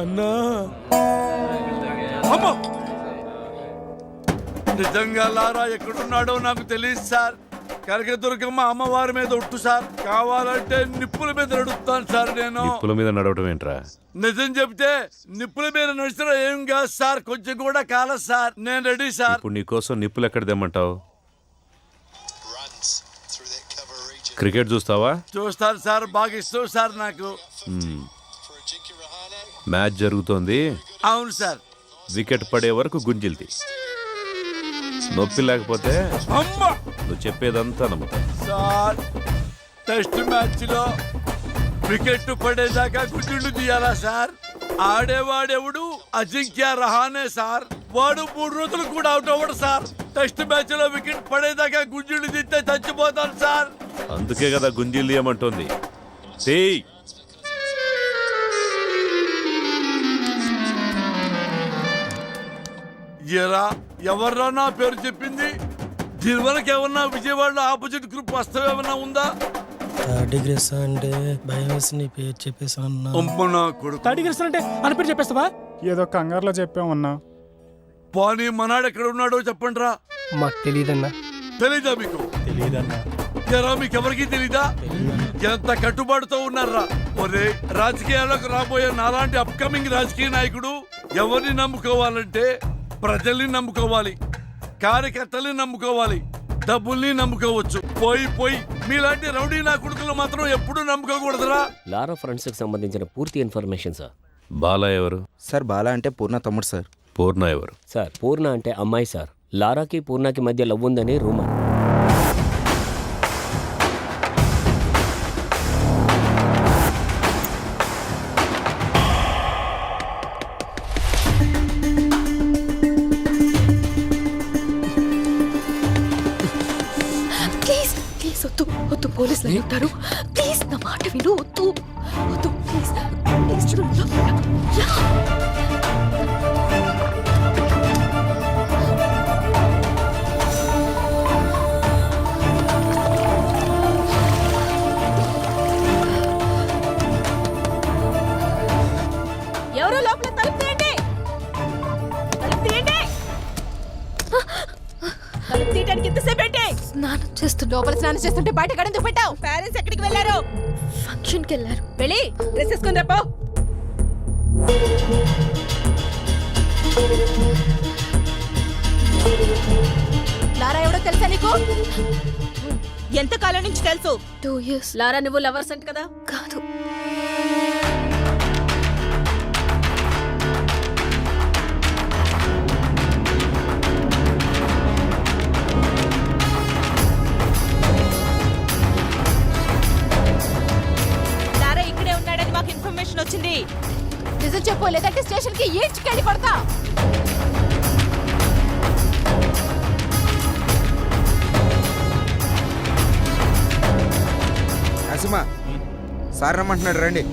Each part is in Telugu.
అన్నా అమ్మో! నిజంగా లారా ఎక్కడున్నాడో నాకు తెలియదు సార్. కనకదుర్గమ్మ అమ్మవారి మీద ఒట్టు సార్. కావాలంటే నిప్పుల మీద నడుస్తాను సార్. నేను నిప్పుల మీద నడవటం ఏంట్రా? నిజం చెప్తే నిప్పుల మీద నడిచినా ఏం కాదు సార్. కొంచెం కూడా కాలేదు సార్. నేను రెడీ సార్. ఇప్పుడు నీకోసం నిప్పులు ఎక్కడ తెమ్మంటావు? క్రికెట్ చూస్తావా? చూస్తాను సార్. బాగా ఇష్టం సార్ నాకు. మ్యాచ్ జరుగుతోంది. అవును సార్. వికెట్ పడే వరకు గుంజిల్ది. నొప్పి లేకపోతే అమ్మా నువ్వు చెప్పేదంతా నమ్ముతా. సార్, టెస్ట్ మ్యాచ్ లో వికెట్ పడేదాకా గుడ్డు తీయాలా సార్? ఆడేవాడెవడు? అజింక్య రహానే సార్. వాడు 3 రోజులు కూడా అవుట్ అవ్వడు సార్. టెస్ట్ మ్యాచ్ లో వికెట్ పడేదాకా గుంజుడు తీస్తే చచ్చిపోతాను సార్. అందుకే కదా గుంజీలు తీయమంటోంది. తీయ్. ఎరా ఎవర్రా నా పేరు చెప్పింది? దీని వరకు ఏమన్నా విజయవాడలో ఆపోజిట్ గ్రూప్ వస్తావు ఏమన్నా ఉందా? థర్డ్ డిగ్రీ అంటే భయం వేసి నీ పేరు చెప్పేసాను. అమ్మ నా కొడుకు. థర్డ్ డిగ్రీ అంటే అని పేరు చెప్పేస్తావా? ఏదో కంగారులో చెప్పామన్నా. పానీ మనాడు ఎక్కడ ఉన్నాడో చెప్పండి రా. మాకు తెలియదన్నా. తెలీదా మీకు? తెలియదన్నా. ఎరా మీకెవరికి తెలీదా? ఎంత కట్టుబాటుతో ఉన్నారా? ఒరే, రాజకీయాలకు రాబోయే నాలాంటి అప్కమింగ్ రాజకీయ నాయకుడు ఎవరిని నమ్ముకోవాలంటే ప్రజల్ని నమ్ముకోవాలి, కార్యకర్తల్ని నమ్ముకోవాలి, డబ్బుల్ని నమ్ముకోవచ్చు. పోయి మీలాంటి రౌడీ నా కొడుకులు మాత్రం ఎప్పుడూ నమ్ముకోకూడదురా. లారా ఫ్రెండ్స్ కి సంబంధించిన పూర్తి ఇన్ఫర్మేషన్ సార్. బాలా ఎవరు? సార్ బాలా అంటే పూర్ణ తమ్ముడు సార్. పూర్ణ ఎవరు? సార్ పూర్ణ అంటే అమ్మాయి సార్. లారాకి పూర్ణకి మధ్య లవ్ ఉందని రూమర్. వద్దు, పోలీసులు ఉంటారు. ప్లీజ్ నా మాట విను. వద్దు వద్దు, ప్లీజ్ ప్లీజ్ చూడు. ఎవరో లోపల తలుపు తీయండి. తలుపు తీయండి. తలుపు తీయడానికి ఎంతసేపు ఏంటి? స్నానం చేస్తూ లోపల స్నానం చేస్తుంటే బయట గడెందుకు పెట్టావు? పేరెంట్స్ ఎక్కడికి వెళ్ళారు? ఫంక్షన్కి వెళ్ళారు. వెళ్ళి డ్రెస్ వేసుకొని రాపో. లారా ఎవడో తెలుసా నీకు? ఎంత కాలం నుంచి తెలుసు? 2 years. లారా నువ్వు లవర్స్ అంట కదా? కాదు. వచ్చింది. నిజం చెప్పు, లేదంటే స్టేషన్ కి ఈడ్చుకెళ్ళి కొడతా. నరసింహ సార్ రమ్మంటున్నాడు, రండి.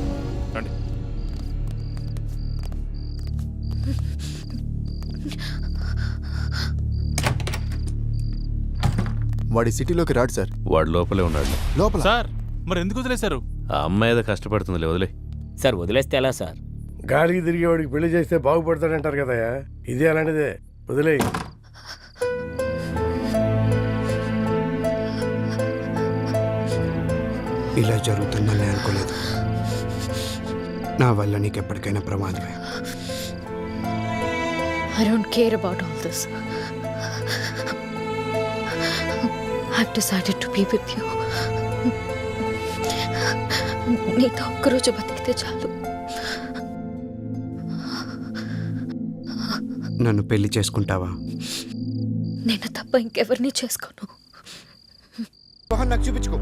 వాడి సిటీలోకి రాడు సార్. వాడు లోపలే ఉన్నాడు. లోపల సార్ మరి ఎందుకు వదిలేశారు? ఆ అమ్మాయి ఏదో కష్టపడుతుందిలే, వదిలే. సార్ వదిలేస్తే ఎలా సార్? గాలికి తిరిగేవాడికి పెళ్లి చేస్తే బాగుపడతాడంటారు కదా. ఇదే అలాంటిదే, వదిలే. ఇలా జరుగుతుందని అనుకోలేదు. నా వల్ల నీకు ఎప్పటికైనా ప్రమాదమే. I don't care about all this. I've decided to be with you. నీతో ఒక్కరోజు బతికితే చాలు. నన్ను పెళ్లి చేసుకుంటావా? నేను తప్ప ఇంకెవరిని చేసుకోను. నాకు చూపించుకో.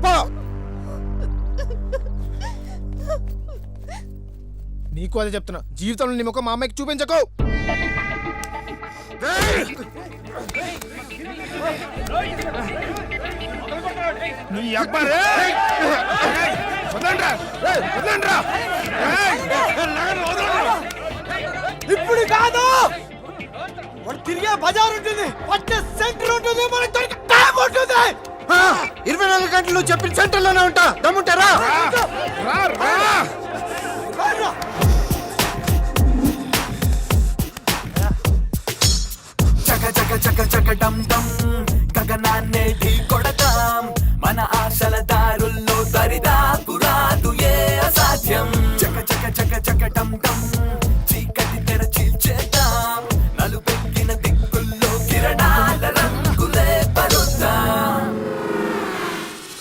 నీకు అదే చెప్తున్నా, జీవితంలో నీ ముఖం మా అమ్మాయికి చూపించకు. ఇప్పుడు కాదు, వాడు తిరిగే బజార్ ఉంటుంది, వచ్చే సెంటర్ ఉంటుంది, మనకి దొరికే టైం ఉంటుంది. 24 గంటలు చెప్పిన సెంటర్లోనే ఉంటా. దమ్ముంటారా? డం డం చీకటి తెర చీల్చేద్దాం నలుపెక్కిన దిక్కుల్లో కిరణాల రంగులే పరుద్దాం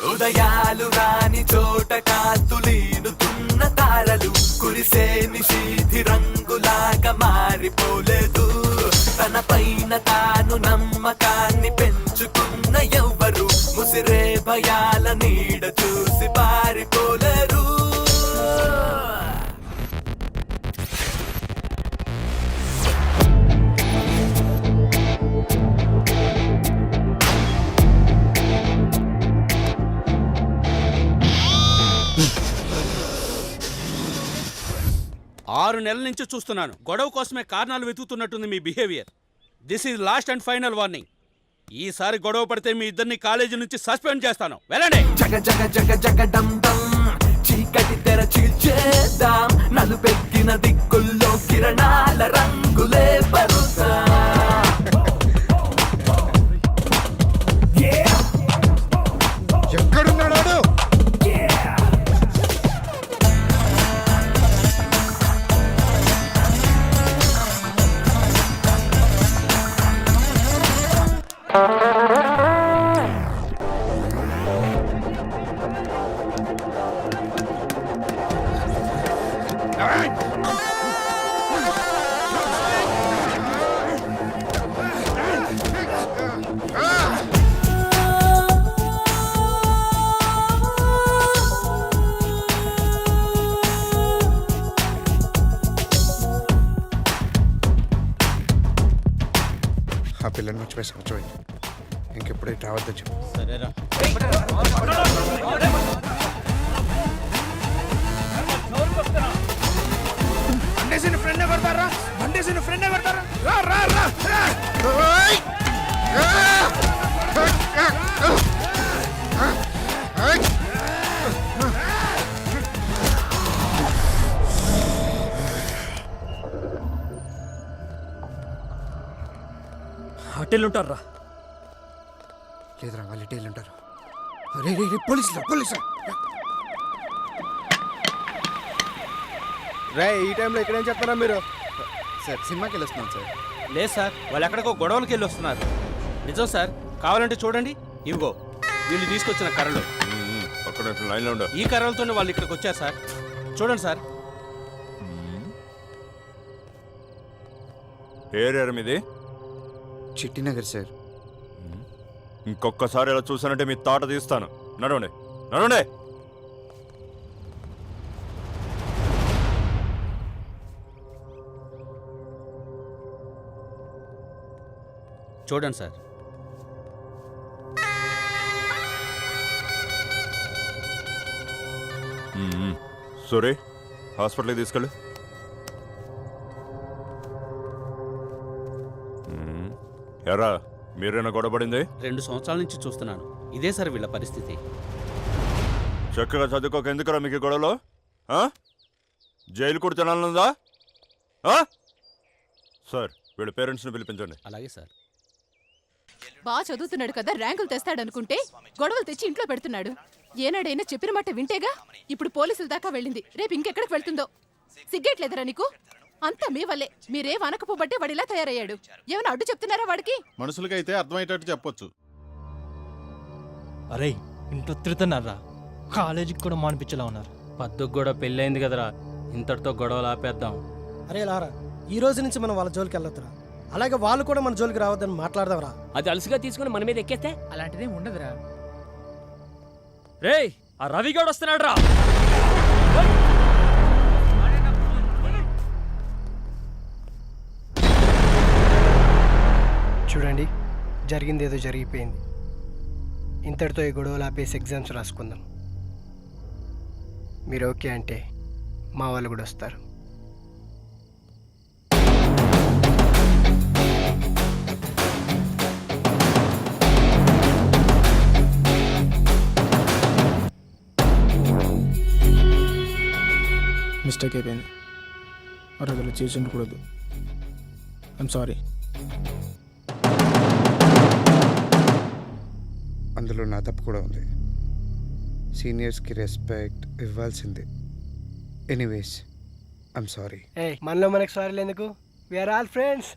ఉదయాలు రాని చోట కాతులీనుతున్న తారలు కురిసే నిశీధి రంగులాగా మారిపోలేదు తన పైన తాను నమ్మకాన్ని పెంచుకున్న ఎవ్వరు ముసిరే భయాల నీడ చూసి పారిపోలేరు ఆరు నెలల నుంచి చూస్తున్నాను గొడవ కోసమే కారణాలు వెతుకుతున్నట్టుంది మీ behaviour. This is last and final warning. ఈసారి గొడవ పడితే మీ ఇద్దరిని కాలేజీ నుంచి సస్పెండ్ చేస్తాను. వెళ్ళండి. జగ జగ జగ జగ డం డం చీకటి తెర చీల్చేద్దాం నలుపెక్కిన దిక్కుల్లో కిరణాల రంగులే పరుద్దాం ఎక్కడున్నాడు? ఆ పిల్లని మర్చిపోయి సంవత్సరం ఇంకెప్పుడే రావద్దు చెప్పు. సరేరా. బండేసిన ఫ్రెండ్ కొడతారా? బండేసిన ఫ్రెండ్ కొడతారా? రా రా రా రా. హోటల్ ఉంటారా? లేదురా వాళ్ళు ఇటే ఉంటారు. రే రే రే పోలీసులు పోలీసులు. రే ఈ టైంలో ఇక్కడేం చెప్తారా మీరు? సార్ సినిమాకి వెళ్ళొస్తున్నాం సార్. లేదు సార్, వాళ్ళు ఎక్కడికో గొడవలకి వెళ్ళి వస్తున్నారు. నిజం సార్, కావాలంటే చూడండి. ఇవిగో వీళ్ళు తీసుకొచ్చిన కర్రలు. ఒక్క లైన్లో ఉండవు. ఈ కర్రలతోనే వాళ్ళు ఇక్కడికి వచ్చారు సార్. చూడండి సార్. ఏరియా మీది? చిట్టినగర్ సార్. ఇంకొకసారి ఇలా చూసానంటే మీ తాట తీస్తాను. నడవండి నడవండి. చూడండి సార్. సరే హాస్పిటల్కి తీసుకెళ్ళు. ఎరా మీరేనా గొడవపడింది? 2 సంవత్సరాల నుంచి చూస్తున్నాను. ఇదే సార్ వీళ్ళ పరిస్థితి. చక్కగా చదువుకోక ఎందుకురా మీకు గొడవలో? జైలు కూడా తినాలనుందా? సార్ వీళ్ళ పేరెంట్స్ని పిలిపించండి. అలాగే సార్. బాగా చదువుతున్నాడు కదా, ర్యాంకులు తెస్తాడనుకుంటే గొడవలు తెచ్చి ఇంట్లో పెడుతున్నాడు. ఏనాడైనా చెప్పిన మాట వింటేగా. ఇప్పుడు పోలీసుల దాకా వెళ్ళింది. రేపు ఇంకెక్కడికి వెళ్తుందో. సిగ్గేట్లేదరా నీకు? అంతా మీ వల్లే. మీరే వనకపోబట్టే వాడిలా తయారయ్యాడు. ఏమైనా అడ్డు చెప్తున్నారా వాడికి? మనుషులకైతే అర్థమయ్యేటట్టు చెప్పొచ్చు. అరే ఇంట్లో తిడుతున్నారా? కాలేజీకి కూడా మానిపించేలా ఉన్నారు. పద్దుకు కూడా పెళ్ళైంది కదరా, ఇంతటితో గొడవలు ఆపేద్దాం. అరే లారా, ఈ రోజు నుంచి మనం వాళ్ళ జోలికి వెళ్ళొద్దురా. అలాగే వాళ్ళు కూడా మన జోలికి రావద్దని మాట్లాడదాంరా. అది అలసిగా తీసుకుని మన మీద ఎక్కేస్తే అలాంటిదేం ఉండదురా. రేయ్ ఆ రవిగౌడ్ వస్తున్నాడు రా. చూడండి, జరిగింది ఏదో జరిగిపోయింది. ఇంతటితో ఈ గొడవలు ఆపేసి ఎగ్జామ్స్ రాసుకుందాం. మీరు ఓకే అంటే మా వాళ్ళు కూడా వస్తారు. మిస్టేక్ అయిపోయింది. మరొకరు చేసి ఉండకూడదు. I'm sorry. అందులో నా తప్పు కూడా ఉంది. సీనియర్స్కి రెస్పెక్ట్ ఇవ్వాల్సిందే. Anyways I'm sorry. మనలో మనకి సారీ ఎందుకు, వీఆర్ ఆల్ ఫ్రెండ్స్.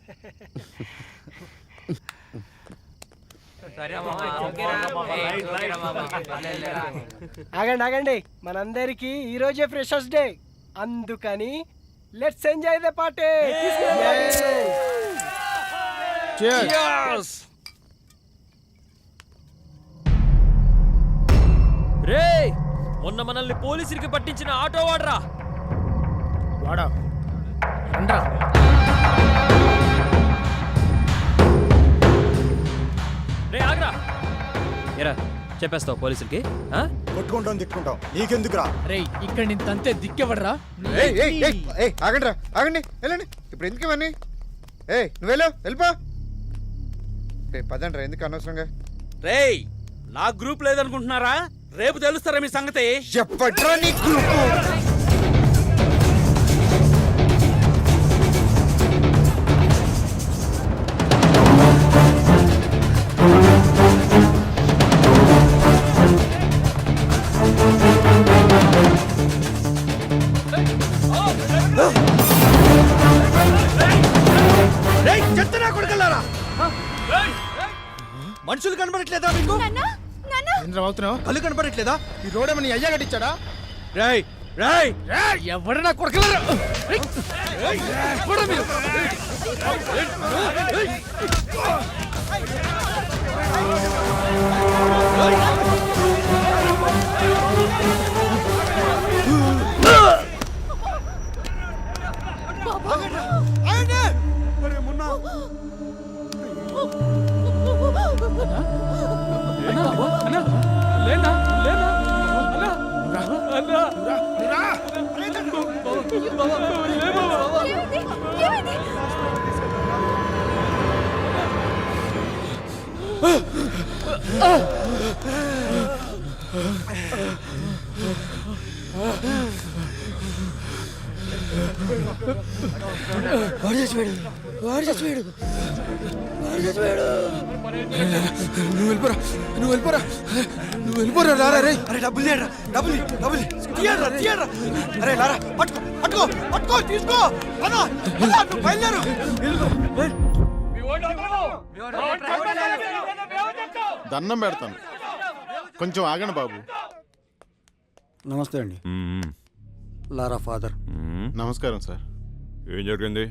ఆగండి, మనందరికి ఈ రోజే ఫ్రెషర్స్ డే, అందుకని లెట్స్ ఎంజాయ్ ద పార్టీ. రే మొన్న మనల్ని పోలీసులకి పట్టించిన ఆటో వాడరా. వాడా రండ్రా. రే ఆగ్రా. ఎరా చెప్పేస్తావు పోలీసులకి? కొట్టుకుంటాం తిట్టుకుంటాం నీకెందుకురా? రే ఇక్కడ నేను తంతే దిక్కెవడరా? ఆగండిరా, ఆగండి, వెళ్ళండి. ఇప్పుడు ఎందుకు ఇవన్నీ? నువ్వు వెళ్ళిపో. పదండ్రా, ఎందుకు అనవసరంగా? రేయ్ నా గ్రూప్ లేదనుకుంటున్నారా? రేపు తెలుస్తారా మీ సంగతి? చెప్పట్రా నీ గ్రూపు. మనుషులు కనబడట్లేదా మీకు? కళ్ళు కనబడట్లేదా? ఈ రోడ్ ఏమని అయ్యా కట్టించాడా? రేయ్ రేయ్ ఎవడన్నా కొడకలరా? నువ్వు వెళ్ళిపోరా లారా. రే అరే డబ్బులు తీయరా, డబ్బులు తీయరా. అరే లారా, పట్టుకో తీసుకో. నువ్వు బయలుదేరు. దండం పెడతాను, కొంచెం ఆగండి బాబు. నమస్తే అండి. లారా ఫాదర్. నమస్కారం సార్. ఏం జరిగింది?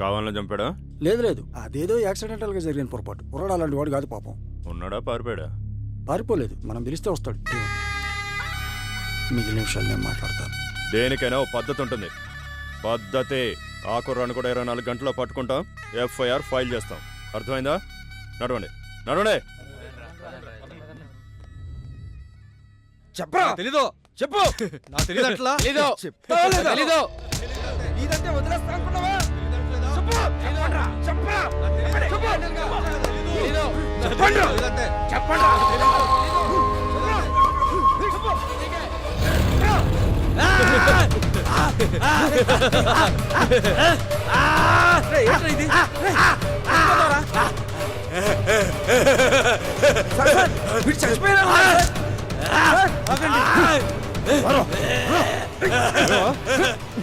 కావాలని చంపాడా? లేదు, అదేదో యాక్సిడెంటల్ గా జరిగిన పొరపాటు. కుర్రాడు అలాంటి వాడు కాదు పాపం. ఉన్నాడా పారిపోయాడా? పారిపోలేదు, మనం పిలిస్తే వస్తాడు. మిగిలిన విషయాలు నేను మాట్లాడతాను. దేనికైనా ఓ పద్ధతి ఉంటుంది. పద్ధతి. ఆ కుర్రాన్ని కూడా 24 గంటల్లో పట్టుకుంటాం, ఎఫ్ఐఆర్ ఫైల్ చేస్తాం. అర్థమైందా? నడవండి. చెప్పరా? తెలీదు. చెప్పు. నాకు తెలియదు అట్లా. తెలీదు. ఇదంటే వదిలేస్తా అనుకున్నావా?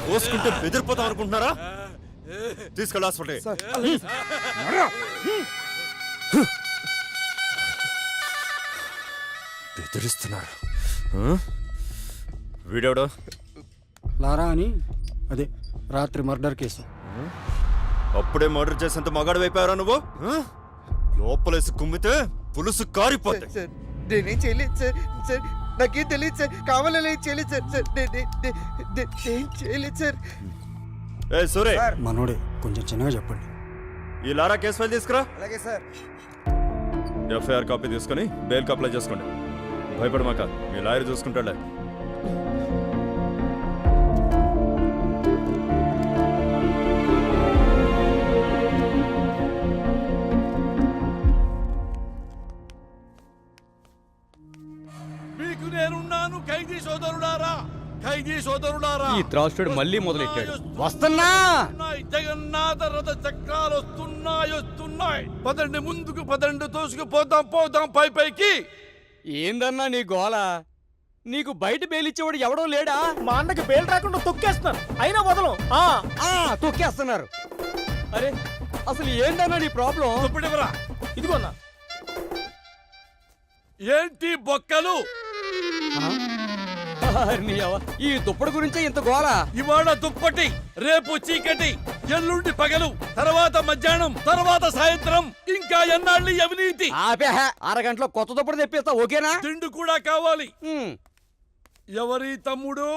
కోసుకుంటే బెదిరిపోతాం అనుకుంటున్నారా? తీసుకెళ్ళి హాస్పిటల్. బెదిరిస్తున్నారు. వీడెవడో? లారా అని, అదే రాత్రి మర్డర్ కేసు. అప్పుడే మర్డర్ చేసేంత మగాడు అయిపోయారా నువ్వు? లోపలేసి కుమ్మితే పులుసు కారిపోతే. నేనేం చేయలేదు సార్, నాకేం తెలియదు సార్, కావాలని చేయలేదు సార్, ఏం చేయలేదు సార్. ఏ సూరే, మనోడే, కొంచెం చిన్నగా చెప్పండి. ఈ లారా కేసు ఫైల్ తీసుకురా. అలాగే సార్. ఎఫ్ఐఆర్ కాపీ తీసుకుని బెయిల్కి అప్లై చేసుకోండి. భయపడమాక, మీ లాయర్ చూసుకుంటాడే. మీకు నేనున్నాను ఖైదీ సోదరులారా. ఈ త్రాసుడు మళ్ళీ మొదలెట్టాడు. వస్తున్నా. జగన్నాథ రథ చక్రాలు వస్తున్నాయి. పదండి ముందుకు, పదండి తోసుకుపోదాం పైకి. ఏందన్నా నీ గోల? నీకు బయట బెయిలిచ్చేవాడు ఎవడో లేడా? మా అన్నకి బెయిల్ రాకుండా తొక్కేస్తున్నారు, అయినా వదలం. తొక్కేస్తున్నారు. అరే అసలు ఏంటన్నా నీ ప్రాబ్లం? ఇప్పుడెవరా ఇదిగోన్నా. ఏంటి బొక్కలు? ఈ దుప్పటి గురించే ఇంత గోల. ఇవాళ దుప్పటి, రేపు చీకటి, ఎల్లుండి పగలు, తర్వాత మధ్యాహ్నం, తర్వాత సాయంత్రం, ఇంకా ఎన్నాళ్ళు అవినీతి. అరగంటలో కొత్త దుప్పటి తెప్పిస్తా, ఓకేనా? తిండి కూడా కావాలి. ఎవరి తమ్ముడు?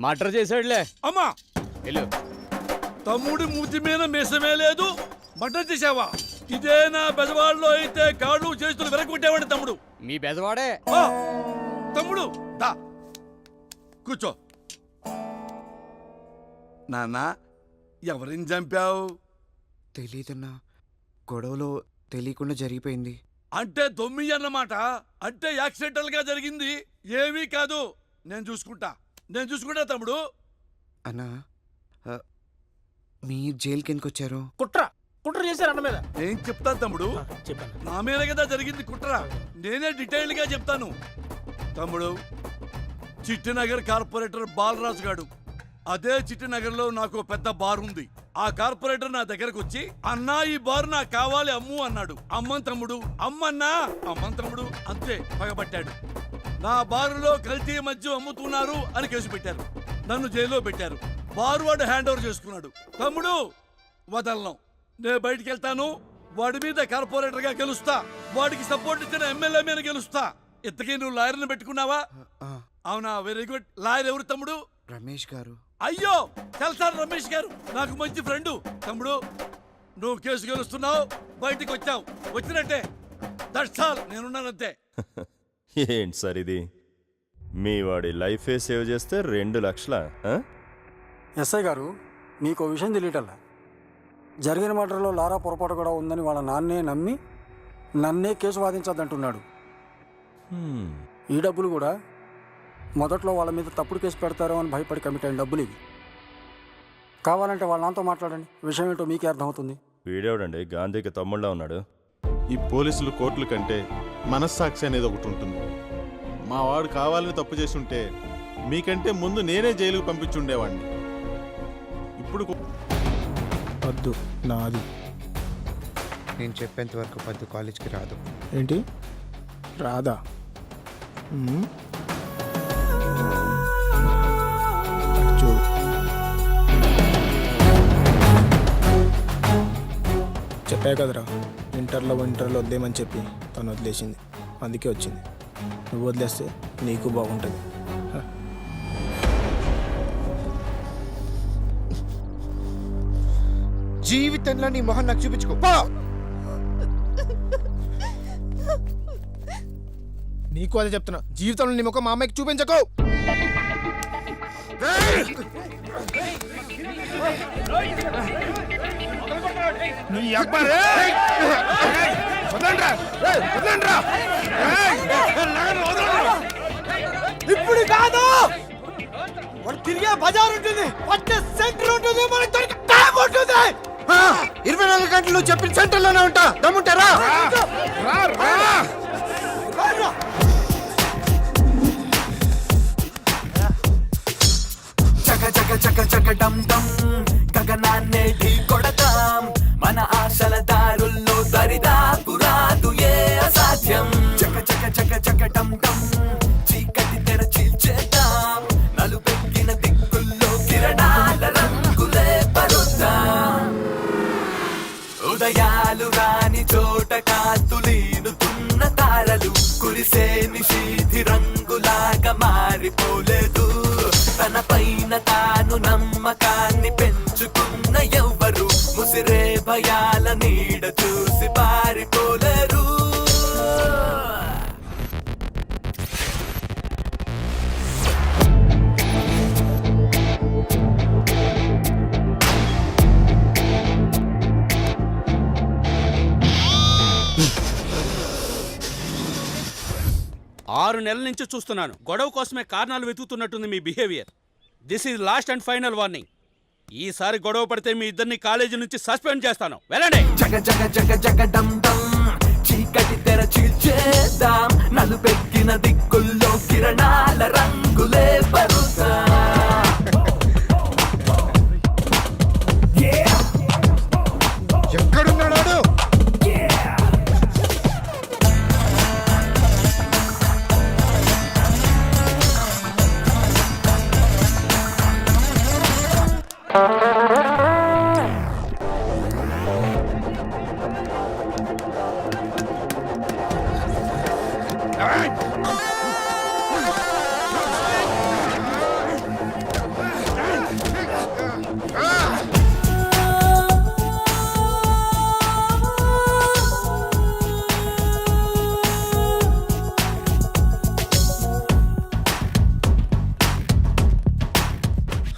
మర్డర్ చేశాడులే. అమ్మా తమ్ముడి మూతి మీద మీసమే లేదు, మర్డర్ చేసావా? ఇదే నా బెజవాడలో అయితే కాళ్ళు చేతులు వెరగొట్టేవాడి తమ్ముడు. మీ బెజవాడే. తమ్ముడు దా కూర్చో. నాన్న ఎవరిని చంపావు? తెలీదన్నా, గొడవలో తెలియకుండా జరిగిపోయింది. అంటే దొమ్మి అన్నమాట. అంటే యాక్సిడెంటల్ గా జరిగింది, ఏమీ కాదు. నేను చూసుకుంటా తమ్ముడు. అన్నా మీ జైలు కిందకి వచ్చారు. కుట్ర చేశారు అన్న మీద. నేను చెప్తాను తమ్ముడు, నా మీద కదా జరిగింది కుట్ర. నేనే డీటెయిల్డ్ గా చెప్తాను తమ్ముడు. చిట్టినగర్ కార్పొరేటర్ బాలరాజు గాడు, అదే చిట్టినగర్ లో నాకు పెద్ద బార్ ఉంది. ఆ కార్పొరేటర్ నా దగ్గరకు వచ్చి, అన్నా ఈ బార్ నాకు కావాలి అమ్ము అన్నాడు. అమ్మన్ తమ్ముడు, అమ్మన్నా అమ్మన్ తమ్ముడు అంతే పగబట్టాడు. నా బారులో కల్తీ మద్యం అమ్ముతున్నారు అని కేసు పెట్టారు. నన్ను జైల్లో పెట్టారు. బారు వాడు హ్యాండ్ ఓవర్ చేసుకున్నాడు. తమ్ముడు వదలను, నేను బయటికి వెళ్తాను. వాడి మీద కార్పొరేటర్ గా గెలుస్తా, వాడికి సపోర్ట్ ఇచ్చిన ఎమ్మెల్యే మీద గెలుస్తా. ఇంతకీ నువ్వు లాయర్ని పెట్టుకున్నావా? అవునా, వెరీ గుడ్. లాయర్ ఎవరు తమ్ముడు? రమేష్ గారు. అయ్యో తెలుసా రమేష్ గారు, నాకు మంచి ఫ్రెండు. తమ్ముడు నువ్వు కేసు గెలుస్తున్నావు, బయటికి వచ్చావు, వచ్చినట్టే. దట్స్ ఆల్, నేనున్నానంతే. ఏంటి సార్ ఇది? మీ వాడి లైఫే సేవ్ చేస్తే 2 లక్షలా? ఎస్ఐ గారు, మీకు విషయం తెలియటల్లా. జరిగిన మర్డర్లో లారా పొరపాటు కూడా ఉందని వాళ్ళ నాన్నే నమ్మి నన్నే కేసు వాదించద్దంటున్నాడు. ఈ డబ్బులు కూడా మొదట్లో వాళ్ళ మీద తప్పుడు కేసు పెడతారో అని భయపడి కమిట్ అయిన డబ్బులు ఇవి. కావాలంటే వాళ్ళ నాన్నతో మాట్లాడండి, విషయం ఏంటో మీకే అర్థమవుతుంది. వీడేవడండి గాంధీకి తమ్ముళ్ళ ఉన్నాడు. ఈ పోలీసులు కోర్టుల కంటే మనస్సాక్షి అనేది ఒకటి ఉంటుంది. మా వాడు కావాలని తప్పు చేసి ఉంటే మీకంటే ముందు నేనే జైలుకు పంపించుండేవాడిని. ఇప్పుడు వద్దు, నాది. నేను చెప్పేంత వరకు పద్దు కాలేజ్కి రాదు. ఏంటి రాదా? చూడు, చెప్పా కదరా, ఇంటర్లో వద్దేమని చెప్పి తను వదిలేసింది, అందుకే వచ్చింది. నువ్వు వదిలేస్తే నీకు బాగుంటుంది. జీవితంలో నీ మొహం నాకు చూపించుకో. నీకు అదే చెప్తున్నా, జీవితంలో నీ ముఖం మా అమ్మాయికి చూపించకు. ఇప్పుడు కాదు, వాళ్ళు తిరిగే బజార్ ఉంటుంది, పట్టే సెంటర్ ఉంటుంది, మనకి దొరికే టైం ఉంటుంది. 24 గంటలు నువ్వు చెప్పిన సెంటర్లోనే ఉంటా. దమ్ముంటారా? చక చక చక చక డమ్ డమ్, గగనాన్నే ఢీ కొడతాం. మన ఆశల దారుల్లో దరిదాపు రాదు ఏ అసాధ్యం. చక చక చక చక డమ్ డమ్, చీకటి తెర చీల్చేద్దాం. నలుపెక్కిన దిక్కుల్లో కిరణాల రంగులే పరుద్దాం. ఉదయాలు రాని చోట కాంతులీనుతున్న తారలు, కురిసే నిశీధి రంగులాగా మారిపోలేదు. తన పైన తాను నమ్మకాన్ని పెంచుకున్న ఎవ్వరు ముసిరే భయాల నీడ చూసి పారిపోలేరు. ఆరు నెలల నుంచి చూస్తున్నాను. గొడవ కోసమే కారణాలు వెతుకుతున్నట్టుంది మీ behaviour. This is last and final warning. ఈసారి గొడవ పడితే మీ ఇద్దరిని కాలేజీ నుంచి సస్పెండ్ చేస్తాను. వెళ్ళండి. జగ జగ జగ జగ డమ్ డమ్, చీకటి చీకటి తెర చీల్చేద్దాం నలుపెక్కిన దిక్కుల్లో కిరణాల రంగులే పరుద్దాం ఎక్కడున్నాడు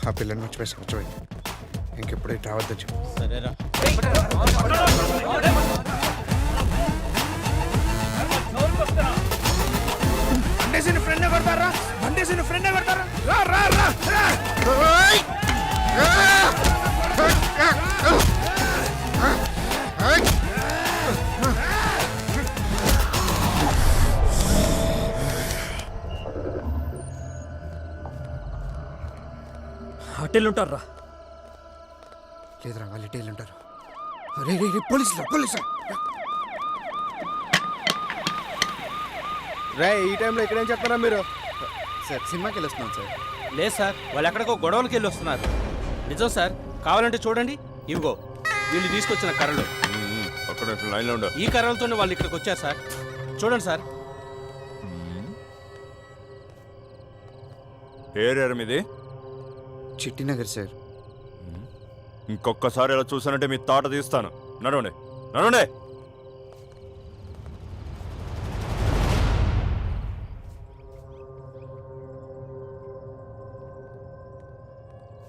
ఆ పిల్లని మర్చిపోయి సంవత్సరం ఇంకెప్పుడైతే రావద్దు చెప్పు. సరేరా ఫ్రెండ్ కొడతారా బండేసిన ఫ్రెండ్ కొడతారా రా రా రా రా అట్టెళ్ళుంటారా? లేదురా వాళ్ళు ఇటే ఉంటారు. రే రే రే పోలీసులు పోలీసులు రే ఈ టైంలో ఇక్కడేం చెప్తారా మీరు? సార్ సినిమాకి వెళ్ళొస్తున్నాం సార్. లేదు సార్, వాళ్ళు ఎక్కడికో గొడవలకి వెళ్ళి వస్తున్నారు. నిజం సార్, కావాలంటే చూడండి, ఇవిగో వీళ్ళు తీసుకొచ్చిన కర్రలు. అక్కడ లైన్లో ఉండు. ఈ కర్రలతోనే వాళ్ళు ఇక్కడికి వచ్చారు సార్. చూడండి సార్. ఏరియా మీది? చిట్టినగర్ సార్. ఇంకొకసారి ఇలా చూసానంటే మీ తాట తీస్తాను. నడవండి నడవండి.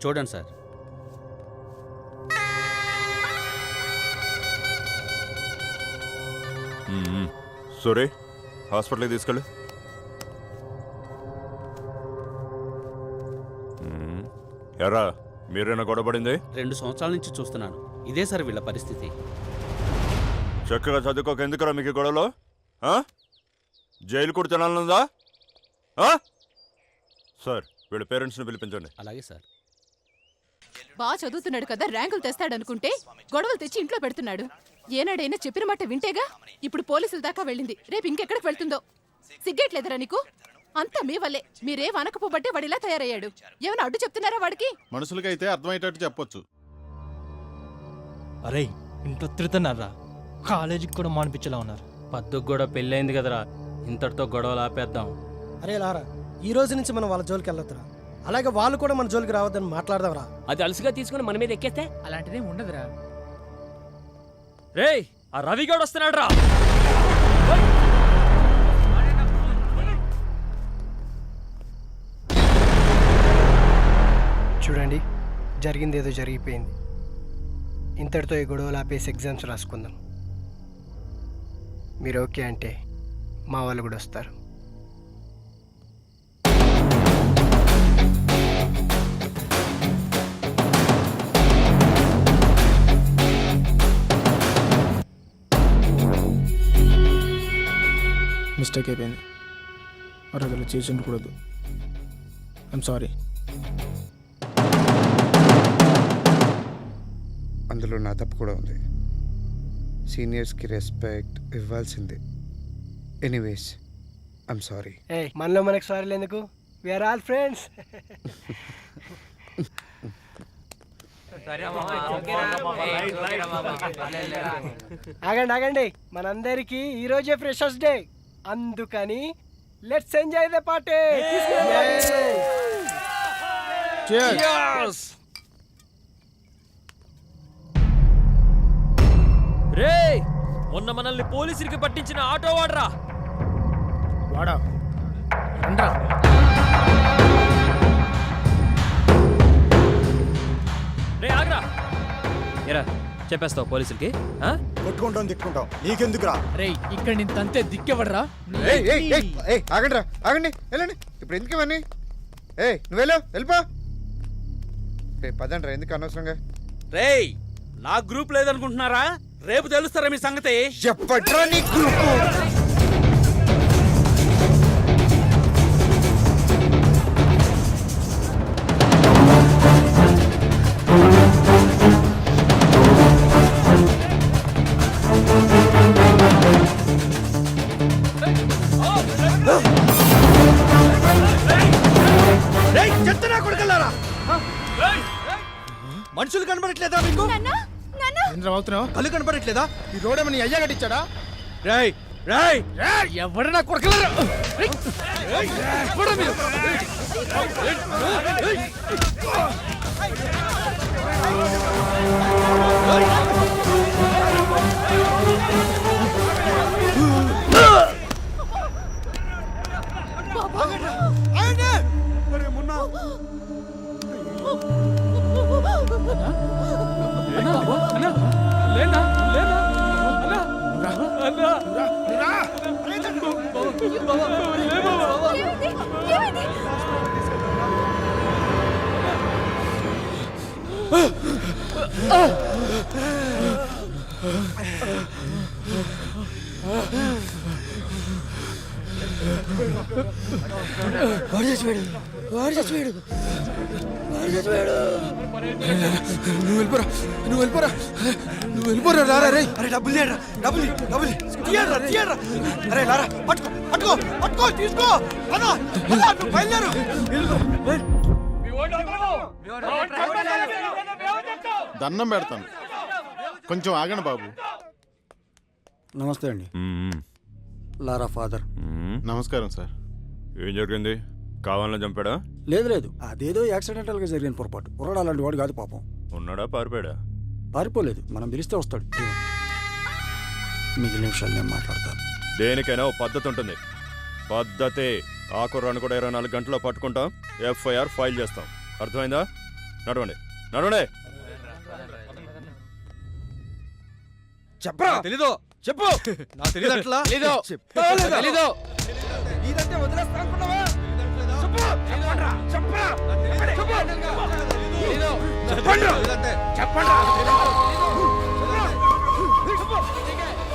చూడండి సార్. సరే హాస్పిటల్కి తీసుకెళ్ళు. ఎరా మీరేనా గొడవపడింది? 2 సంవత్సరాల నుంచి చూస్తున్నాను. ఇదే సార్ వీళ్ళ పరిస్థితి. చక్కగా చదువుకోక ఎందుకురా మీకు గొడవలో? జైలు కూడా తినాలనుందా? సార్ వీళ్ళ పేరెంట్స్ని పిలిపించండి. అలాగే సార్. బాగా చదువుతున్నాడు కదా, ర్యాంకులు తెస్తాడనుకుంటే గొడవలు తెచ్చి ఇంట్లో పెడుతున్నాడు. ఏనాడైనా చెప్పిన మాట వింటేగా. ఇప్పుడు పోలీసుల దాకా వెళ్ళింది, రేపు ఇంకెక్కడికి వెళ్తుందో. సిగ్గేట్లేదరా నీకు? అంతా మీ వల్లే. మీరేం అనకపోబట్టే వాడిలా తయారయ్యాడు. ఏమైనా అడ్డు చెప్తున్నారా వాడికి? మనుషులకైతే అర్థమయ్యేటట్టు చెప్పొచ్చు. అరే ఇంట్లో తిడుతున్నారా? కాలేజీకి కూడా మానిపించేలా ఉన్నారు. పద్దుకు కూడా పెళ్ళైంది కదరా, ఇంతటితో గొడవలు ఆపేద్దాం. అరే లారా, ఈ రోజు నుంచి మనం వాళ్ళ జోలికి వెళ్ళొద్దురా. అలాగే వాళ్ళు కూడా మన జోలికి రావద్దని మాట్లాడదాంరా. అది అలసిగా తీసుకుని మన మీద ఎక్కేస్తే అలాంటిదే ఉండదురా. రేయ్ ఆ రవిగౌడ్ వస్తున్నాడు రా. చూడండి, జరిగింది ఏదో జరిగిపోయింది. ఇంతటితో ఈ గొడవలు ఆపేసి ఎగ్జామ్స్ రాసుకుందాం. మీరు ఓకే అంటే మా వాళ్ళు కూడా వస్తారు. మిస్టేక్ అయిపోయింది, మరొకరు చేసి ఉండకూడదు. I'm sorry. అందులో నా తప్పు కూడా ఉంది. సీనియర్స్కి రెస్పెక్ట్ ఇవ్వాల్సిందే. Anyways I'm sorry. మనలో మనకు సారీలు ఎందుకు? We are all friends. ఆగండి ఆగండి, మనందరికీ ఈరోజే ఫ్రెషర్స్ డే. అందుకని లెట్స్ ఎంజాయ్ ద పార్టీ. రే మొన్న మనల్ని పోలీసులకి పట్టించిన ఆటో వాడరా. వాడా రండ్రా. రే ఆగ్రా. ఎరా చెప్పేస్తావు పోలీసులకి? కొట్టుకుంటాం తిట్టుకుంటాం, నీకెందుకురా? రే ఇక్కడ నేను తంతే దిక్కెవడరా? ఆగండి రా, ఆగండి, వెళ్ళండి. ఇప్పుడు ఎందుకు ఇవన్నీ? నువ్వు వెళ్ళిపో. రే పదండి రా, ఎందుకు అనవసరంగా? రేయ్ నా గ్రూప్ లేదనుకుంటున్నారా? రేపు తెలుస్తారా మీ సంగతి? ఎప్పట్రా నీ గ్రూపు? చెత్తనా కొడుకల్లారా, మనుషులు కనబడట్లేదా మీకు? అవుతున్నావు, కళ్ళు కనబడట్లేదా? ఈ రోడ్ ఏమని అయ్యా కట్టించాడా? రాయ్ రాయ్ ఎవడన్నా కొడుకల్లారా? నువ్వు వెళ్ళిపోరా లారా. రే అరే డబ్బులు లేరా, డబ్బులు డబ్బులు తీయరా తీయరా. అరే లారా, పట్టుకో పట్టుకో పట్టుకో, తీసుకో. అన్నా నువ్వు బయలుదేరు. దండం పెడతాను, కొంచెం ఆగండి బాబు. నమస్తే అండి. లారా ఫాదర్. నమస్కారం సార్. ఏం జరిగింది? కావాలని చంపాడా? లేదు లేదు, అదేదో యాక్సిడెంటల్గా జరిగిన పొరపాటు. కుర్రాడు అలాంటి వాడు కాదు పాపం. ఉన్నాడా పారిపోయాడా? పారిపోలేదు, మనం పిలిస్తే వస్తాడు. మిగిలిన విషయాలు నేను మాట్లాడతాను. దేనికైనా ఓ పద్ధతి ఉంటుంది. పద్ధతే. ఆ కుర్రాన్ని కూడా 24 గంటల్లో పట్టుకుంటాం, ఎఫ్ఐఆర్ ఫైల్ చేస్తాం. అర్థమైందా? నడవండి నడవండి. చెప్పరా? తెలీదు. చెప్పు. నా తెలియదు అట్లా. తెలీదు. తెలీదు. ఇదంటే వదిలేస్తా అనుకున్నావా? చెప్పు. చెప్పరా? చెప్పరా? చెప్పు. చెప్పండి. చెప్పండి.